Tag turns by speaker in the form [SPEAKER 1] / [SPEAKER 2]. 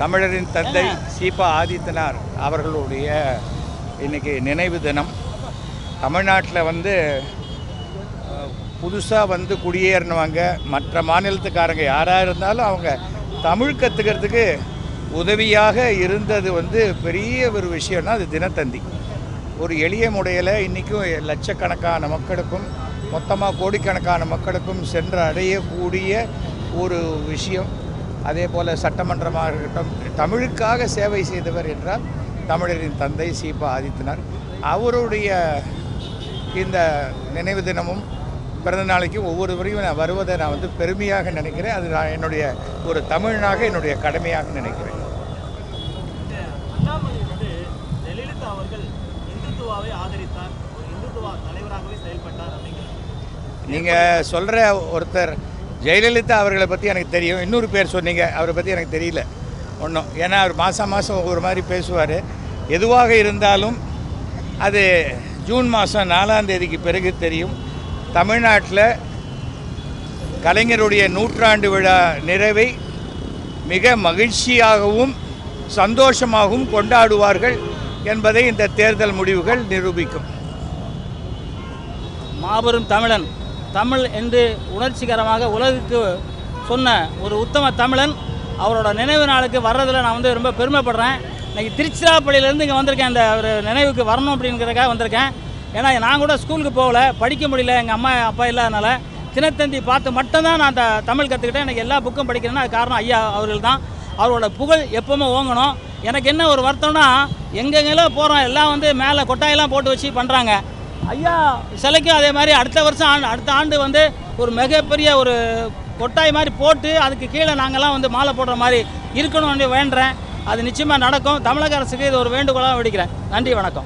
[SPEAKER 1] தமிழரின் தந்தை சீபா ஆதித்தனார் அவர்களுடைய இன்றைக்கி நினைவு தினம். தமிழ்நாட்டில் புதுசாக குடியேறினவங்க மற்ற மாநிலத்துக்காரங்க யாராக இருந்தாலும் அவங்க தமிழ் கற்றுக்கிறதுக்கு உதவியாக இருந்தது பெரிய ஒரு விஷயம்னா அது தினத்தந்தி. ஒரு எளிய முறையில் இன்றைக்கும் லட்சக்கணக்கான மக்களுக்கும் மொத்தமாக கோடிக்கணக்கான மக்களுக்கும் சென்று அடையக்கூடிய ஒரு விஷயம். அதே போல் சட்டமன்றமாக இருக்கட்டும், தமிழுக்காக சேவை செய்தவர் என்றால் தமிழரின் தந்தை சீபா ஆதித்தனார். அவருடைய இந்த நினைவு தினமும் பிறந்த நாளைக்கும் ஒவ்வொருவரையும் நான் வருவதை நான் பெருமையாக நினைக்கிறேன். அது நான் என்னுடைய ஒரு தமிழனாக என்னுடைய கடமையாக நினைக்கிறேன்.
[SPEAKER 2] ஜெயலலிதா அவர்கள் இந்துத்துவாவை ஆதரித்தார், ஒரு இந்துத்துவா தலைவராகவே செயல்பட்டார் அப்படிங்கிறது
[SPEAKER 1] நீங்கள் சொல்கிற ஒருத்தர் ஜெயலலிதா அவர்களை பற்றி எனக்கு தெரியும். இன்னொரு பேர் சொன்னீங்க, அவரை பற்றி எனக்கு தெரியல ஒன்றும். ஏன்னா அவர் மாதம் ஒவ்வொரு மாதிரி பேசுவார். எதுவாக இருந்தாலும் அது ஜூன் மாதம் 4ஆம் தேதிக்கு பிறகு தெரியும். தமிழ்நாட்டில் கலைஞருடைய 100ஆண்டு விழா நிறைவை மிக மகிழ்ச்சியாகவும் சந்தோஷமாகவும் கொண்டாடுவார்கள் என்பதை இந்த தேர்தல் முடிவுகள் நிரூபிக்கும்.
[SPEAKER 3] மாபெரும் தமிழன், தமிழ் என்று உணர்ச்சிகரமாக உலகுக்கு சொன்ன ஒரு உத்தம தமிழன் அவரோட நினைவு நாளுக்கு வர்றதில் நான் ரொம்ப பெருமைப்படுறேன். இன்றைக்கி திருச்சிராப்பள்ளியிலேருந்து இங்கே வந்திருக்கேன். அந்த ஒரு நினைவுக்கு வரணும் அப்படிங்கிறதுக்காக வந்திருக்கேன். ஏன்னா நான் கூட ஸ்கூலுக்கு போகல, படிக்க முடியல, எங்கள் அம்மா அப்பா இல்லாதனால தினத்தந்தி பார்த்து மட்டும்தான் நான் தமிழ் கற்றுக்கிட்டேன். எனக்கு எல்லா புக்கும் படிக்கிறேன்னா அது காரணம் ஐயா அவர்கள் தான். அவரோட புகழ் எப்போவுமே ஓங்கணும். எனக்கு என்ன ஒரு வருத்தம்னா, எங்கெங்கெல்லாம் போகிறோம் எல்லாம் மேலே கொட்டாயெல்லாம் போட்டு வச்சு பண்ணுறாங்க. ஐயா சிலைக்கும் அதே மாதிரி அடுத்த ஆண்டு ஒரு மிகப்பெரிய ஒரு கொட்டாய் மாதிரி போட்டு அதுக்கு கீழே நாங்கள்லாம் மாலை போடுற மாதிரி இருக்கணும்னு வேண்டுறேன். அது நிச்சயமாக நடக்கும். தமிழக அரசுக்கு இது ஒரு வேண்டுகோளாக விடுக்கிறேன். நன்றி, வணக்கம்.